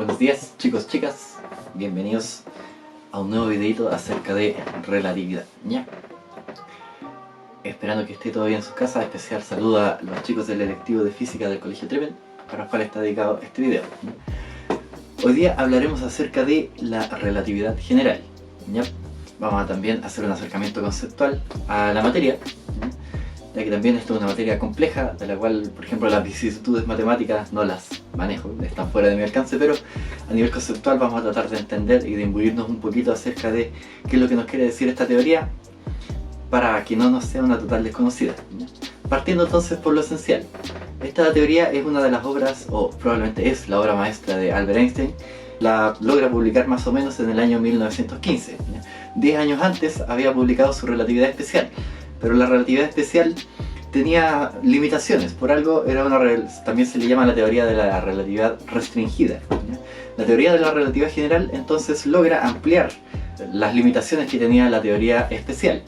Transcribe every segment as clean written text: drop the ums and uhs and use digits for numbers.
Buenos días chicos, chicas, bienvenidos a un nuevo videito acerca de relatividad, ¿ya? Esperando que esté todo bien en sus casas. Especial saludo a los chicos del electivo de física del Colegio Treppen, para los cuales está dedicado este video, ¿ya? Hoy día hablaremos acerca de la relatividad general, ¿ya? Vamos a también hacer un acercamiento conceptual a la materia, ¿ya? Ya que también esto es una materia compleja, de la cual, por ejemplo, las vicisitudes matemáticas no las manejo, están fuera de mi alcance, pero a nivel conceptual vamos a tratar de entender y de imbuirnos un poquito acerca de qué es lo que nos quiere decir esta teoría, para que no nos sea una total desconocida, ¿ya? Partiendo entonces por lo esencial. Esta teoría es una de las obras, o probablemente es la obra maestra de Albert Einstein. La logra publicar más o menos en el año 1915, ¿ya? 10 años antes había publicado su relatividad especial, pero la relatividad especial tenía limitaciones. Por algo era también se le llama la teoría de la relatividad restringida, ¿ya? La teoría de la relatividad general entonces logra ampliar las limitaciones que tenía la teoría especial.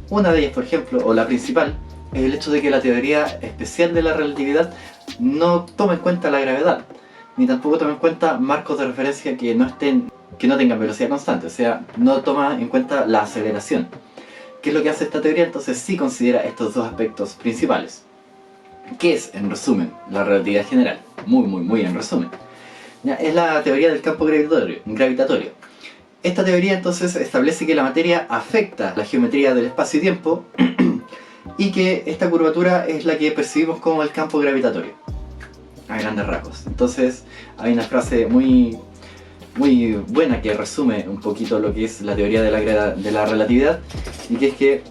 Una de ellas, por ejemplo, o la principal, es el hecho de que la teoría especial de la relatividad no toma en cuenta la gravedad, ni tampoco toma en cuenta marcos de referencia que no tengan velocidad constante, o sea, no toma en cuenta la aceleración. ¿Qué es lo que hace esta teoría? Entonces sí considera estos dos aspectos principales. ¿Qué es, en resumen, la relatividad general? Muy en resumen, ¿ya? Es la teoría del campo gravitatorio. Esta teoría entonces establece que la materia afecta la geometría del espacio y tiempo y que esta curvatura es la que percibimos como el campo gravitatorio, a grandes rasgos. Entonces hay una frase muy buena que resume un poquito lo que es la teoría de la relatividad, y que es que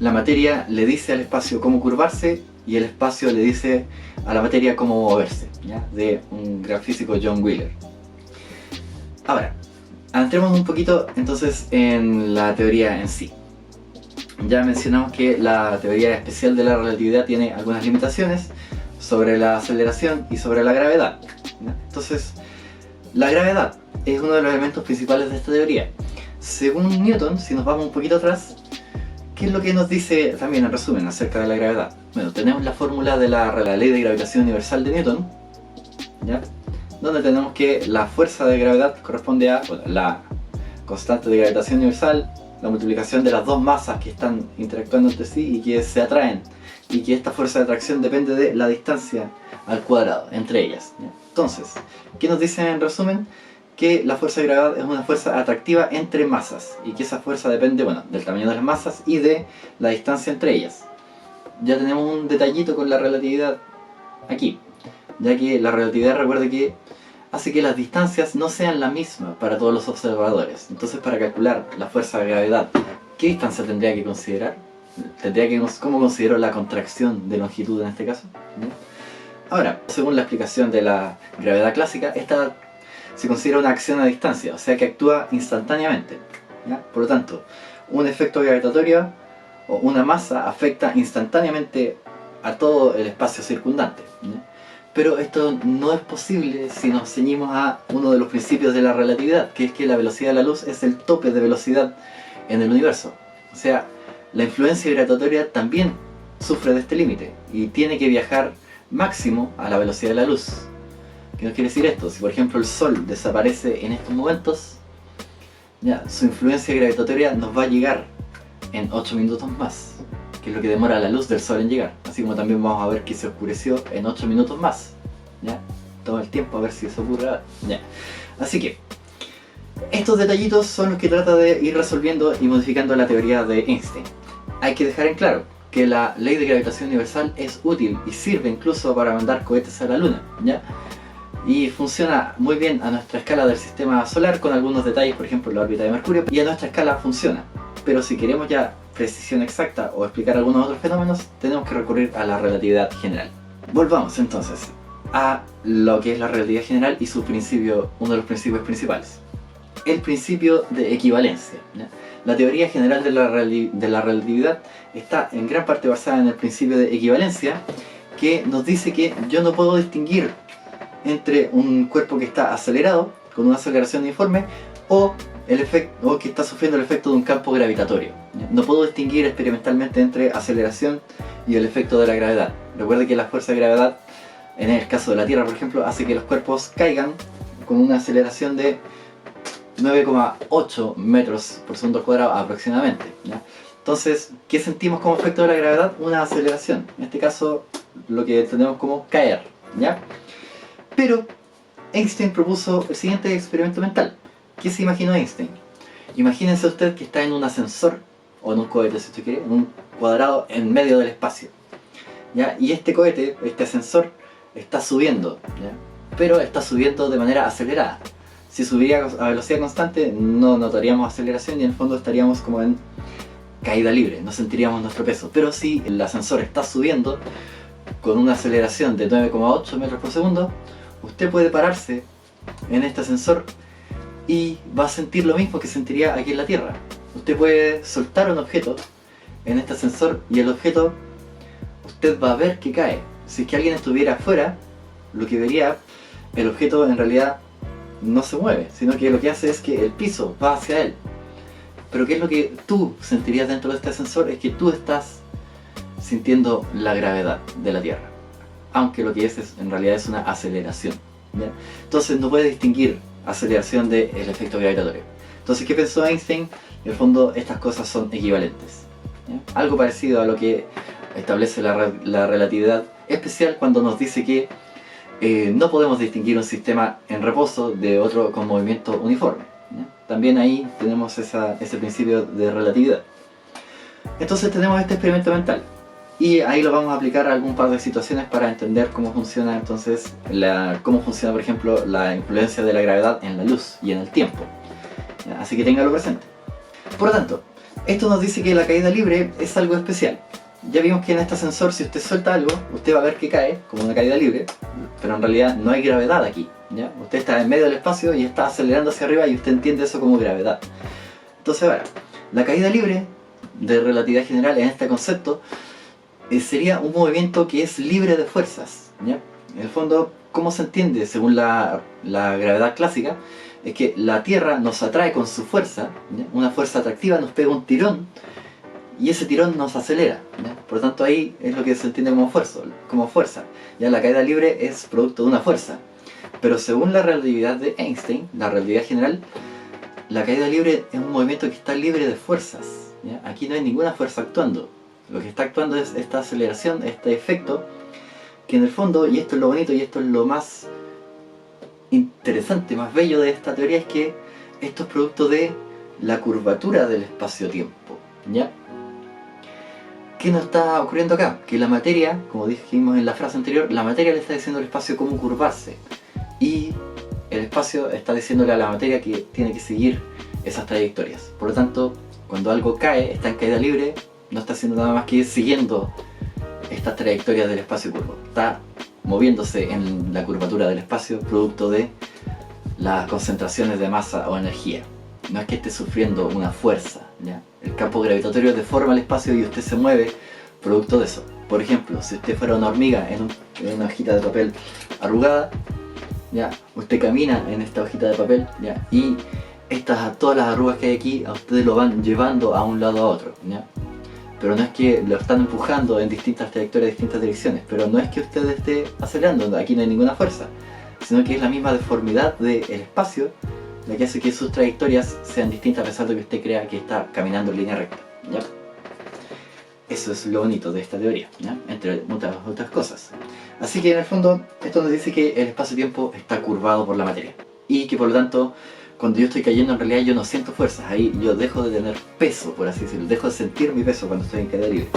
la materia le dice al espacio cómo curvarse y el espacio le dice a la materia cómo moverse, ¿ya? De un gran físico, John Wheeler. Ahora, entremos un poquito entonces en la teoría en sí. Ya mencionamos que la teoría especial de la relatividad tiene algunas limitaciones sobre la aceleración y sobre la gravedad, ¿ya? Entonces, la gravedad es uno de los elementos principales de esta teoría. Según Newton, si nos vamos un poquito atrás, ¿qué es lo que nos dice también en resumen acerca de la gravedad? Bueno, tenemos la fórmula de la ley de gravitación universal de Newton, ¿ya? Donde tenemos que la fuerza de gravedad corresponde a, bueno, la constante de gravitación universal, la multiplicación de las dos masas que están interactuando entre sí y que se atraen, y que esta fuerza de atracción depende de la distancia al cuadrado entre ellas, ¿ya? Entonces, ¿qué nos dice en resumen? Que la fuerza de gravedad es una fuerza atractiva entre masas, y que esa fuerza depende, bueno, del tamaño de las masas y de la distancia entre ellas. Ya tenemos un detallito con la relatividad aquí, ya que la relatividad, recuerde que hace que las distancias no sean la misma para todos los observadores. Entonces, para calcular la fuerza de gravedad, ¿qué distancia tendría que considerar? ¿Cómo considero la contracción de longitud en este caso? ¿Ya? Ahora, según la explicación de la gravedad clásica, esta se considera una acción a distancia, o sea que actúa instantáneamente, ¿ya? Por lo tanto, un efecto gravitatorio o una masa afecta instantáneamente a todo el espacio circundante, ¿ya? Pero esto no es posible si nos ceñimos a uno de los principios de la relatividad, que es que la velocidad de la luz es el tope de velocidad en el universo. O sea, la influencia gravitatoria también sufre de este límite y tiene que viajar máximo a la velocidad de la luz. ¿Qué nos quiere decir esto? Si por ejemplo el Sol desaparece en estos momentos, ya, su influencia gravitatoria nos va a llegar en 8 minutos más, que es lo que demora la luz del Sol en llegar. Así como también vamos a ver que se oscureció en 8 minutos más, ¿ya? Toma el tiempo a ver si eso ocurre ahora, ¿ya? Así que estos detallitos son los que trata de ir resolviendo y modificando la teoría de Einstein. Hay que dejar en claro que la ley de gravitación universal es útil y sirve incluso para mandar cohetes a la Luna, ¿ya? Y funciona muy bien a nuestra escala del sistema solar, con algunos detalles, por ejemplo la órbita de Mercurio, y a nuestra escala funciona. Pero si queremos ya precisión exacta o explicar algunos otros fenómenos, tenemos que recurrir a la relatividad general. Volvamos entonces a lo que es la relatividad general y su principio, uno de los principios principales. El principio de equivalencia, ¿ya? La teoría general de la relatividad está en gran parte basada en el principio de equivalencia, que nos dice que yo no puedo distinguir entre un cuerpo que está acelerado, con una aceleración uniforme, o que está sufriendo el efecto de un campo gravitatorio. No puedo distinguir experimentalmente entre aceleración y el efecto de la gravedad. Recuerde que la fuerza de gravedad, en el caso de la Tierra por ejemplo, hace que los cuerpos caigan con una aceleración de 9,8 metros por segundo al cuadrado aproximadamente, ¿ya? Entonces, ¿qué sentimos como efecto de la gravedad? Una aceleración. En este caso, lo que entendemos como caer, ¿ya? Pero Einstein propuso el siguiente experimento mental. ¿Qué se imaginó Einstein? Imagínense usted que está en un ascensor, o en un cohete si usted quiere, en un cuadrado en medio del espacio, ¿ya? Y este cohete, este ascensor, está subiendo, ¿ya? Pero está subiendo de manera acelerada. Si subiría a velocidad constante no notaríamos aceleración y en el fondo estaríamos como en caída libre, no sentiríamos nuestro peso. Pero si el ascensor está subiendo con una aceleración de 9,8 metros por segundo, usted puede pararse en este ascensor y va a sentir lo mismo que sentiría aquí en la Tierra. Usted puede soltar un objeto en este ascensor y el objeto usted va a ver que cae. Si es que alguien estuviera afuera, lo que vería, el objeto en realidad no se mueve, sino que lo que hace es que el piso va hacia él. Pero ¿qué es lo que tú sentirías dentro de este ascensor? Es que tú estás sintiendo la gravedad de la Tierra, aunque lo que es en realidad es una aceleración, ¿ya? Entonces no puedes distinguir aceleración del efecto gravitatorio. Entonces, ¿qué pensó Einstein? En el fondo estas cosas son equivalentes, ¿ya? Algo parecido a lo que establece la relatividad especial cuando nos dice que no podemos distinguir un sistema en reposo de otro con movimiento uniforme, ¿ya? También ahí tenemos ese principio de relatividad. Entonces tenemos este experimento mental y ahí lo vamos a aplicar a algún par de situaciones para entender cómo funciona entonces cómo funciona, por ejemplo, la influencia de la gravedad en la luz y en el tiempo, ¿ya? Así que téngalo presente. Por lo tanto, esto nos dice que la caída libre es algo especial. Ya vimos que en este ascensor, si usted suelta algo, usted va a ver que cae como una caída libre, pero en realidad no hay gravedad aquí, ¿ya? Usted está en medio del espacio y está acelerando hacia arriba y usted entiende eso como gravedad. Entonces, ahora, la caída libre de relatividad general en este concepto sería un movimiento que es libre de fuerzas, ¿ya? En el fondo, ¿cómo se entiende según la gravedad clásica? Es que la Tierra nos atrae con su fuerza, ¿ya? Una fuerza atractiva nos pega un tirón y ese tirón nos acelera, ¿ya? Por lo tanto ahí es lo que se entiende como fuerza, ¿ya? La caída libre es producto de una fuerza, pero según la relatividad de Einstein, la relatividad general, la caída libre es un movimiento que está libre de fuerzas, ¿ya? Aquí no hay ninguna fuerza actuando, lo que está actuando es esta aceleración, este efecto, que en el fondo, y esto es lo bonito y esto es lo más interesante, más bello de esta teoría, es que esto es producto de la curvatura del espacio-tiempo, ¿ya? ¿Qué nos está ocurriendo acá? Que la materia, como dijimos en la frase anterior, la materia le está diciendo al espacio cómo curvarse y el espacio está diciéndole a la materia que tiene que seguir esas trayectorias. Por lo tanto, cuando algo cae, está en caída libre, no está haciendo nada más que ir siguiendo estas trayectorias del espacio curvo. Está moviéndose en la curvatura del espacio producto de las concentraciones de masa o energía. No es que esté sufriendo una fuerza, ¿ya? El campo gravitatorio deforma el espacio y usted se mueve producto de eso. Por ejemplo, si usted fuera una hormiga en una hojita de papel arrugada, ¿ya? Usted camina en esta hojita de papel, ¿ya? Y todas las arrugas que hay aquí a usted lo van llevando a un lado a otro, ¿ya? Pero no es que lo están empujando en distintas trayectorias, distintas direcciones, pero no es que usted esté acelerando, aquí no hay ninguna fuerza, sino que es la misma deformidad del espacio la que hace que sus trayectorias sean distintas a pesar de que usted crea que está caminando en línea recta, ¿ya? Eso es lo bonito de esta teoría, ¿ya? Entre muchas otras cosas. Así que en el fondo esto nos dice que el espacio-tiempo está curvado por la materia y que por lo tanto cuando yo estoy cayendo en realidad yo no siento fuerzas, ahí yo dejo de tener peso, por así decirlo, dejo de sentir mi peso cuando estoy en caída libre.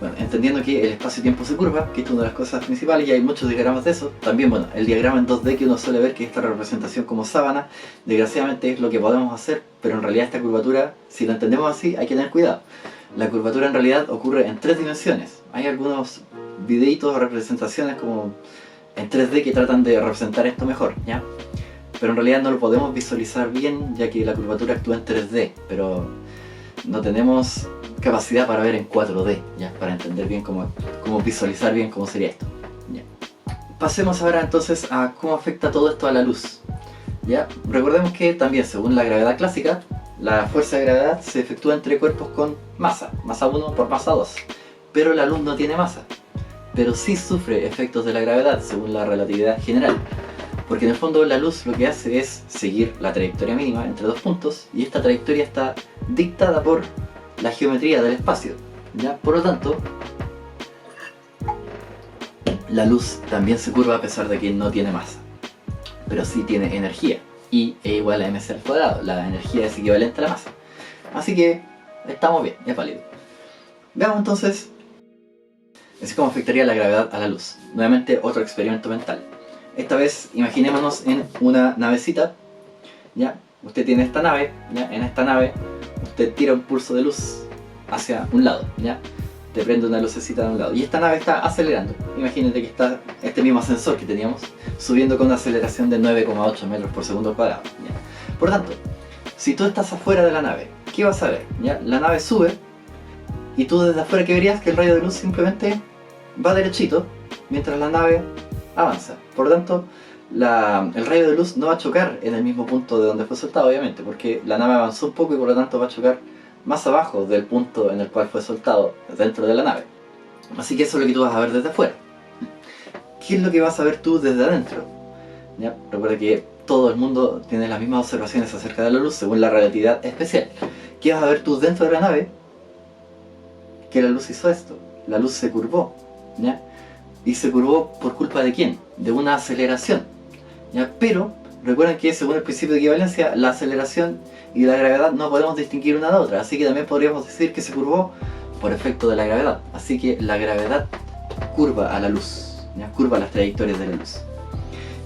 Bueno, entendiendo que el espacio-tiempo se curva, que es una de las cosas principales y hay muchos diagramas de eso, también bueno, el diagrama en 2D que uno suele ver, que esta representación como sábana, desgraciadamente es lo que podemos hacer, pero en realidad esta curvatura, si la entendemos así, hay que tener cuidado. La curvatura en realidad ocurre en 3 dimensiones. Hay algunos videitos o representaciones como en 3D que tratan de representar esto mejor, ¿ya? Pero en realidad no lo podemos visualizar bien, ya que la curvatura actúa en 3D, pero no tenemos capacidad para ver en 4D, ¿ya? Para entender bien cómo visualizar bien cómo sería esto, ¿ya? Pasemos ahora entonces a cómo afecta todo esto a la luz, ¿ya? Recordemos que también según la gravedad clásica, la fuerza de gravedad se efectúa entre cuerpos con masa 1 por masa 2, pero la luz no tiene masa, pero sí sufre efectos de la gravedad según la relatividad general. Porque en el fondo la luz lo que hace es seguir la trayectoria mínima entre dos puntos, y esta trayectoria está dictada por la geometría del espacio, ¿ya? Por lo tanto, la luz también se curva a pesar de que no tiene masa, pero sí tiene energía, y E igual a mc al cuadrado, la energía es equivalente a la masa. Así que estamos bien, es válido. Veamos entonces así cómo afectaría la gravedad a la luz. Nuevamente otro experimento mental. Esta vez imaginémonos en una navecita, ¿ya? Usted tiene esta nave, ¿ya? En esta nave usted tira un pulso de luz hacia un lado, ¿ya? Te prende una lucecita de un lado y esta nave está acelerando. Imagínate que está este mismo ascensor que teníamos subiendo con una aceleración de 9,8 metros por segundo al cuadrado, ¿ya? Por tanto, si tú estás afuera de la nave, ¿qué vas a ver? ¿Ya? La nave sube y tú desde afuera, ¿qué verías? Que el rayo de luz simplemente va derechito mientras la nave avanza. Por lo tanto, el rayo de luz no va a chocar en el mismo punto de donde fue soltado, obviamente, porque la nave avanzó un poco y por lo tanto va a chocar más abajo del punto en el cual fue soltado dentro de la nave. Así que eso es lo que tú vas a ver desde afuera. ¿Qué es lo que vas a ver tú desde adentro? ¿Ya? Recuerda que todo el mundo tiene las mismas observaciones acerca de la luz según la relatividad especial. ¿Qué vas a ver tú dentro de la nave? Que la luz hizo esto. La luz se curvó, ¿ya? ¿Y se curvó por culpa de quién? De una aceleración, ¿ya? Pero recuerden que según el principio de equivalencia, la aceleración y la gravedad no podemos distinguir una de otra, así que también podríamos decir que se curvó por efecto de la gravedad. Así que la gravedad curva a la luz, ¿ya? Curva las trayectorias de la luz.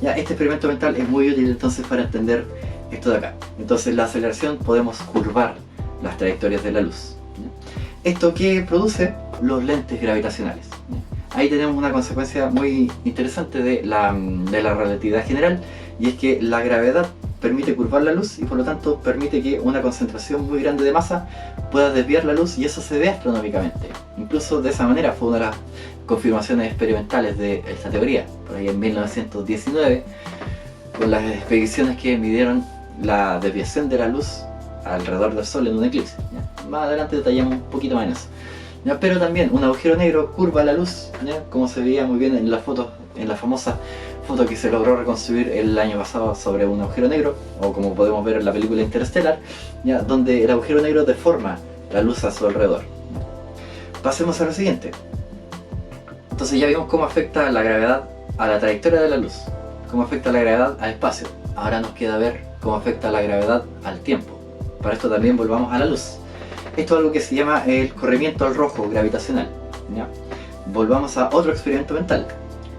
Ya, este experimento mental es muy útil entonces para entender esto de acá. Entonces la aceleración podemos curvar las trayectorias de la luz, ¿ya? ¿Esto qué produce? Los lentes gravitacionales, ¿ya? Ahí tenemos una consecuencia muy interesante de la relatividad general, y es que la gravedad permite curvar la luz y por lo tanto permite que una concentración muy grande de masa pueda desviar la luz, y eso se ve astronómicamente. Incluso de esa manera fue una de las confirmaciones experimentales de esta teoría, por ahí en 1919, con las expediciones que midieron la desviación de la luz alrededor del Sol en un eclipse, ¿ya? Más adelante detallamos un poquito más en eso, ¿ya? Pero también un agujero negro curva la luz, ¿ya? Como se veía muy bien en la foto, en la famosa foto que se logró reconstruir el año pasado sobre un agujero negro, o como podemos ver en la película Interstellar, ¿ya? Donde el agujero negro deforma la luz a su alrededor. Pasemos a lo siguiente. Entonces ya vimos cómo afecta la gravedad a la trayectoria de la luz, cómo afecta la gravedad al espacio. Ahora nos queda ver cómo afecta la gravedad al tiempo. Para esto también volvamos a la luz. Esto es algo que se llama el corrimiento al rojo gravitacional, ¿ya? Volvamos a otro experimento mental.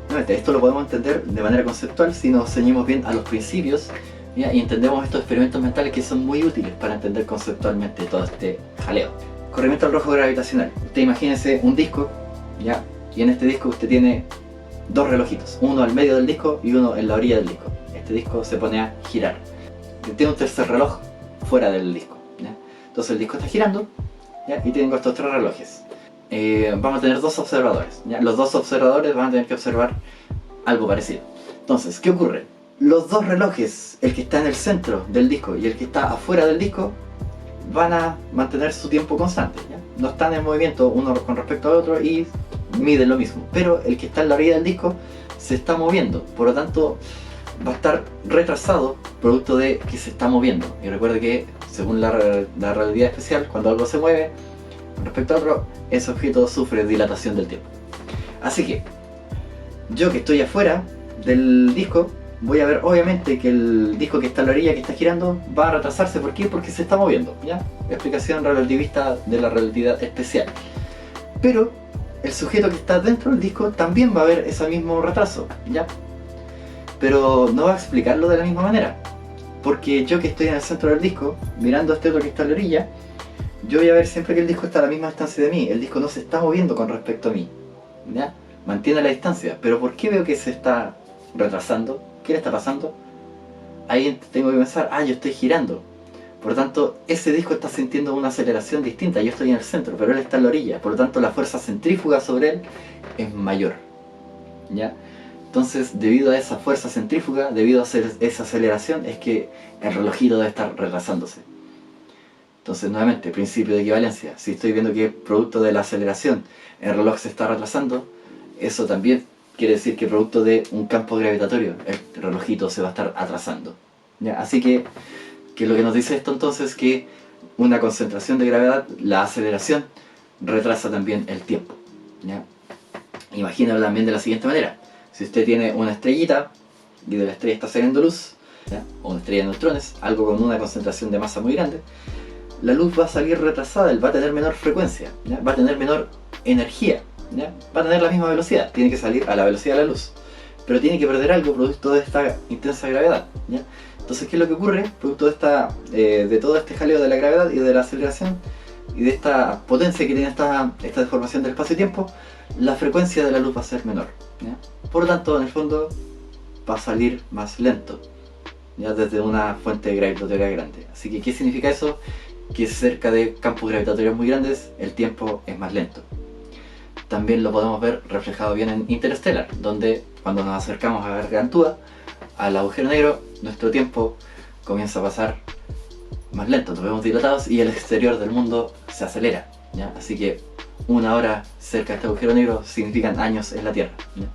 Nuevamente, esto lo podemos entender de manera conceptual si nos ceñimos bien a los principios, ¿ya? Y entendemos estos experimentos mentales que son muy útiles para entender conceptualmente todo este jaleo. Corrimiento al rojo gravitacional. Usted imagínese un disco, ¿ya? Y en este disco usted tiene dos relojitos, uno al medio del disco y uno en la orilla del disco. Este disco se pone a girar. Tiene un tercer reloj fuera del disco, ¿ya? Entonces el disco está girando, ¿ya? Y tengo estos tres relojes. Vamos a tener dos observadores, ¿ya? Los dos observadores van a tener que observar algo parecido. Entonces, ¿qué ocurre? Los dos relojes, el que está en el centro del disco y el que está afuera del disco, van a mantener su tiempo constante, ¿ya? No están en movimiento uno con respecto al otro y miden lo mismo, pero el que está en la orilla del disco se está moviendo, por lo tanto va a estar retrasado producto de que se está moviendo. Y recuerde que según la relatividad especial, cuando algo se mueve con respecto a otro, ese objeto sufre dilatación del tiempo. Así que yo que estoy afuera del disco voy a ver obviamente que el disco que está en la orilla, que está girando, va a retrasarse. ¿Por qué? Porque se está moviendo, ¿ya? Explicación relativista de la relatividad especial. Pero el sujeto que está dentro del disco también va a ver ese mismo retraso, ¿ya? Pero no va a explicarlo de la misma manera, porque yo que estoy en el centro del disco, mirando a este otro que está en la orilla, yo voy a ver siempre que el disco está a la misma distancia de mí. El disco no se está moviendo con respecto a mí, ¿ya? Mantiene la distancia. Pero ¿por qué veo que se está retrasando? ¿Qué le está pasando? Ahí tengo que pensar, yo estoy girando. Por lo tanto, ese disco está sintiendo una aceleración distinta. Yo estoy en el centro, pero él está en la orilla. Por lo tanto, la fuerza centrífuga sobre él es mayor, ¿ya? Entonces, debido a esa fuerza centrífuga, debido a esa aceleración, es que el relojito debe estar retrasándose. Entonces, nuevamente, principio de equivalencia. Si estoy viendo que producto de la aceleración el reloj se está retrasando, eso también quiere decir que producto de un campo gravitatorio el relojito se va a estar atrasando, ¿ya? Así que lo que nos dice esto entonces es que una concentración de gravedad, la aceleración, retrasa también el tiempo, ¿ya? Imagínalo también de la siguiente manera: si usted tiene una estrellita y de la estrella está saliendo luz, ¿ya?, o una estrella de neutrones, algo con una concentración de masa muy grande, la luz va a salir retrasada, él va a tener menor frecuencia, ¿ya?, va a tener menor energía, ¿ya?, va a tener la misma velocidad, tiene que salir a la velocidad de la luz, pero tiene que perder algo producto de esta intensa gravedad, ¿ya? Entonces, ¿qué es lo que ocurre? Producto de todo este jaleo de la gravedad y de la aceleración y de esta potencia que tiene esta deformación del espacio y tiempo, la frecuencia de la luz va a ser menor, ¿ya? Por lo tanto, en el fondo, va a salir más lento, ya, desde una fuente gravitatoria grande. Así que, ¿qué significa eso? Que cerca de campos gravitatorios muy grandes, el tiempo es más lento. También lo podemos ver reflejado bien en Interstellar, donde cuando nos acercamos a Gargantúa, al agujero negro, nuestro tiempo comienza a pasar más lento, nos vemos dilatados y el exterior del mundo se acelera, ¿ya? Así que 1 hora cerca de este agujero negro significan años en la Tierra, ¿ya?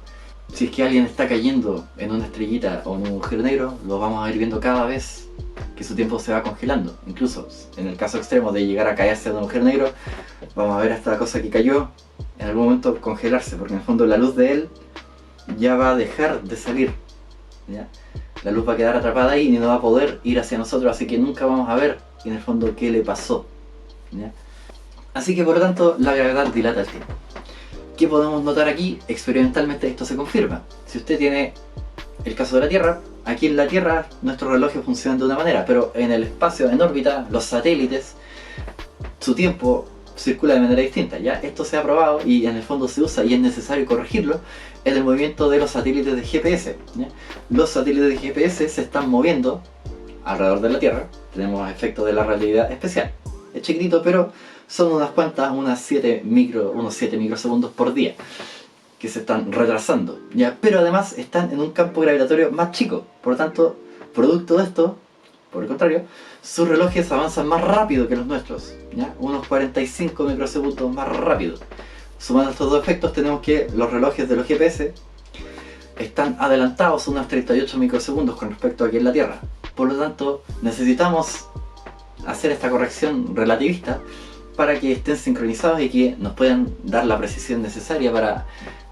Si es que alguien está cayendo en una estrellita o en un agujero negro, lo vamos a ir viendo cada vez que su tiempo se va congelando. Incluso en el caso extremo de llegar a caerse en un agujero negro, vamos a ver a esta cosa que cayó en algún momento congelarse, porque en el fondo la luz de él ya va a dejar de salir, ¿ya? La luz va a quedar atrapada ahí y no va a poder ir hacia nosotros, así que nunca vamos a ver en el fondo qué le pasó, ¿ya? Así que por lo tanto la gravedad dilata el tiempo. ¿Qué podemos notar aquí? Experimentalmente esto se confirma. Si usted tiene el caso de la Tierra, aquí en la Tierra nuestros relojes funcionan de una manera, pero en el espacio, en órbita, los satélites, su tiempo circula de manera distinta, ¿ya? Esto se ha probado y en el fondo se usa y es necesario corregirlo en el movimiento de los satélites de GPS, ¿ya? Los satélites de GPS se están moviendo alrededor de la Tierra. Tenemos efectos de la relatividad especial. Es chiquitito, pero son unos 7 microsegundos por día que se están retrasando, ¿ya? Pero además están en un campo gravitatorio más chico, por lo tanto, producto de esto, por el contrario, sus relojes avanzan más rápido que los nuestros, ¿ya? Unos 45 microsegundos más rápido. Sumando estos dos efectos, tenemos que los relojes de los GPS están adelantados unos 38 microsegundos con respecto a aquí en la Tierra. Por lo tanto, necesitamos hacer esta corrección relativista para que estén sincronizados y que nos puedan dar la precisión necesaria para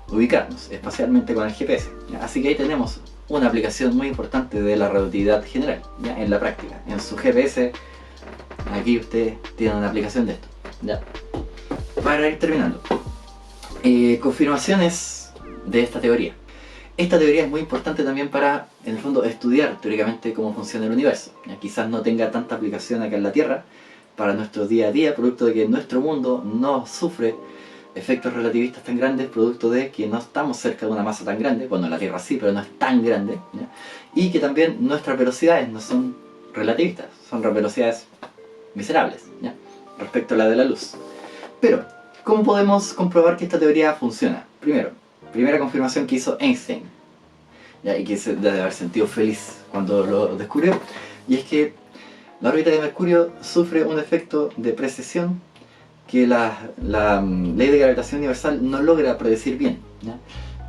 ubicarnos espacialmente con el GPS, ¿ya? Así que ahí tenemos una aplicación muy importante de la relatividad general, ¿ya? En la práctica, en su GPS, aquí usted tiene una aplicación de esto, ¿ya? Para ir terminando, confirmaciones de esta teoría. Esta teoría es muy importante también para, en el fondo, estudiar teóricamente cómo funciona el universo, ¿ya? Quizás no tenga tanta aplicación acá en la Tierra para nuestro día a día, producto de que nuestro mundo no sufre efectos relativistas tan grandes, producto de que no estamos cerca de una masa tan grande. Bueno, la Tierra sí, pero no es tan grande, ¿ya? Y que también nuestras velocidades no son relativistas, son velocidades miserables, ¿ya?, respecto a la de la luz. Pero, ¿cómo podemos comprobar que esta teoría funciona? Primera confirmación que hizo Einstein, ¿ya?, y que se debe haber sentido feliz cuando lo descubrió, y es que la órbita de Mercurio sufre un efecto de precesión que la ley de gravitación universal no logra predecir bien, ¿ya?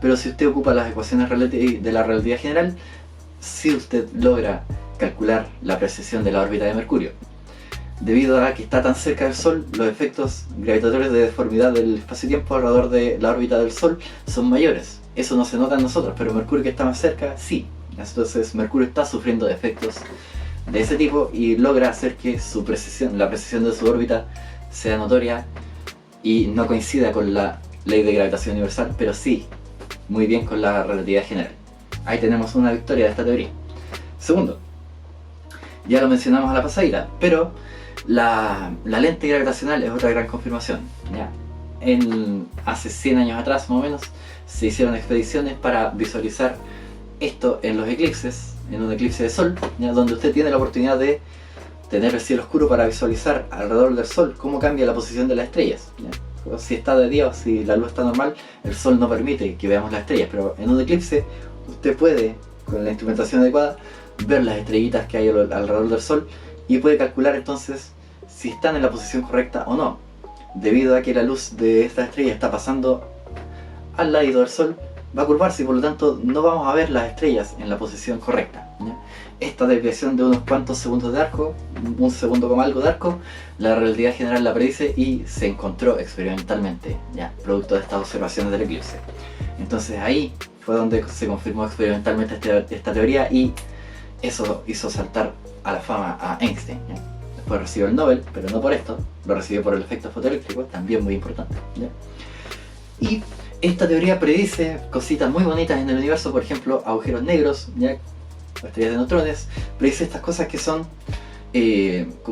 Pero si usted ocupa las ecuaciones de la relatividad general, sí usted logra calcular la precesión de la órbita de Mercurio. Debido a que está tan cerca del Sol, los efectos gravitatorios de deformidad del espacio-tiempo alrededor de la órbita del Sol son mayores. Eso no se nota en nosotros, pero Mercurio, que está más cerca, sí. Entonces Mercurio está sufriendo de efectos de ese tipo y logra hacer que la precesión de su órbita sea notoria y no coincida con la ley de gravitación universal, pero sí muy bien con la relatividad general. Ahí tenemos una victoria de esta teoría. Segundo, ya lo mencionamos a la pasadita, pero la lente gravitacional es otra gran confirmación, ¿ya? Hace 100 años atrás, más o menos, se hicieron expediciones para visualizar esto en los eclipses, en un eclipse de Sol, ¿ya?, donde usted tiene la oportunidad de tener el cielo oscuro para visualizar alrededor del Sol cómo cambia la posición de las estrellas, ¿ya? Si está de día o si la luz está normal, el Sol no permite que veamos las estrellas, pero en un eclipse usted puede, con la instrumentación adecuada, ver las estrellitas que hay alrededor del Sol y puede calcular entonces si están en la posición correcta o no, debido a que la luz de esta estrella está pasando al ladito del Sol va a curvarse y por lo tanto no vamos a ver las estrellas en la posición correcta, ¿ya? Esta desviación de unos cuantos segundos de arco, un segundo como algo de arco, la relatividad general la predice y se encontró experimentalmente, ¿ya? Producto de estas observaciones del eclipse. Entonces ahí fue donde se confirmó experimentalmente esta teoría y eso hizo saltar a la fama a Einstein, ¿ya? Después recibió el Nobel, pero no por esto, lo recibió por el efecto fotoeléctrico, también muy importante, ¿ya? Y esta teoría predice cositas muy bonitas en el universo, por ejemplo, agujeros negros, ¿ya? Estrellas de neutrones, predice estas cosas que son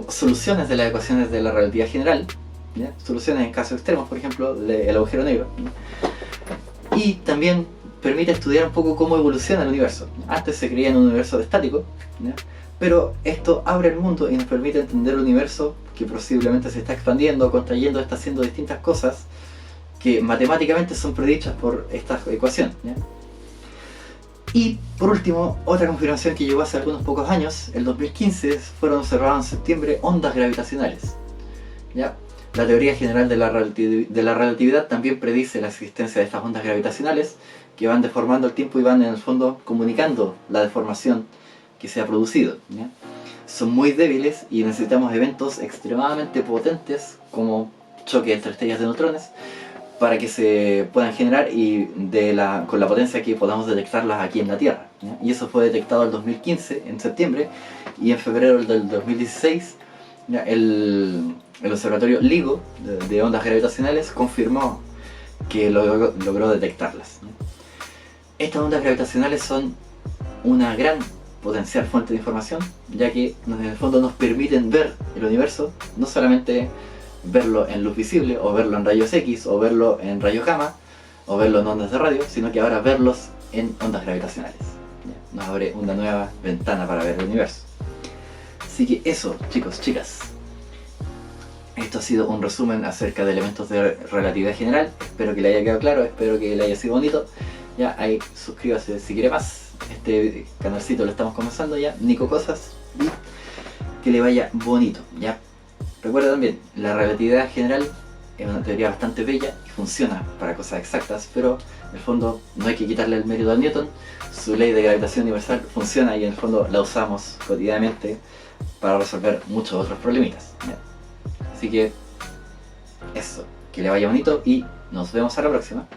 soluciones de las ecuaciones de la relatividad general, ¿ya? Soluciones en casos extremos, por ejemplo, el agujero negro, ¿ya? Y también permite estudiar un poco cómo evoluciona el universo. Antes se creía en un universo estático, ¿ya? Pero esto abre el mundo y nos permite entender el universo que posiblemente se está expandiendo, contrayendo, está haciendo distintas cosas que matemáticamente son predichas por esta ecuación, ¿ya? Y por último, otra confirmación que llegó hace algunos pocos años, el 2015, fueron observadas en septiembre ondas gravitacionales, ¿ya? La teoría general de la relatividad también predice la existencia de estas ondas gravitacionales que van deformando el tiempo y van en el fondo comunicando la deformación que se ha producido, ¿ya? Son muy débiles y necesitamos eventos extremadamente potentes como choque entre estrellas de neutrones para que se puedan generar y con la potencia que podamos detectarlas aquí en la Tierra, ¿ya? Y eso fue detectado en 2015, en septiembre, y en febrero del 2016 ¿ya? El observatorio LIGO de ondas gravitacionales confirmó que logró detectarlas, ¿ya? Estas ondas gravitacionales son una gran potencial fuente de información, ya que en el fondo nos permiten ver el universo, no solamente verlo en luz visible, o verlo en rayos X, o verlo en rayos gamma, o verlo en ondas de radio, sino que ahora verlos en ondas gravitacionales, ¿ya? Nos abre una nueva ventana para ver el universo. Así que eso, chicos, chicas. Esto ha sido un resumen acerca de elementos de relatividad general. Espero que le haya quedado claro, espero que le haya sido bonito. Ya, ahí suscríbase si quiere más. Este canalcito lo estamos comenzando ya, Nico Cosas, y que le vaya bonito, ¿ya? Recuerda también, la relatividad general es una teoría bastante bella y funciona para cosas exactas, pero en el fondo no hay que quitarle el mérito a Newton. Su ley de gravitación universal funciona y en el fondo la usamos cotidianamente para resolver muchos otros problemitas, ¿ya? Así que eso, que le vaya bonito y nos vemos a la próxima.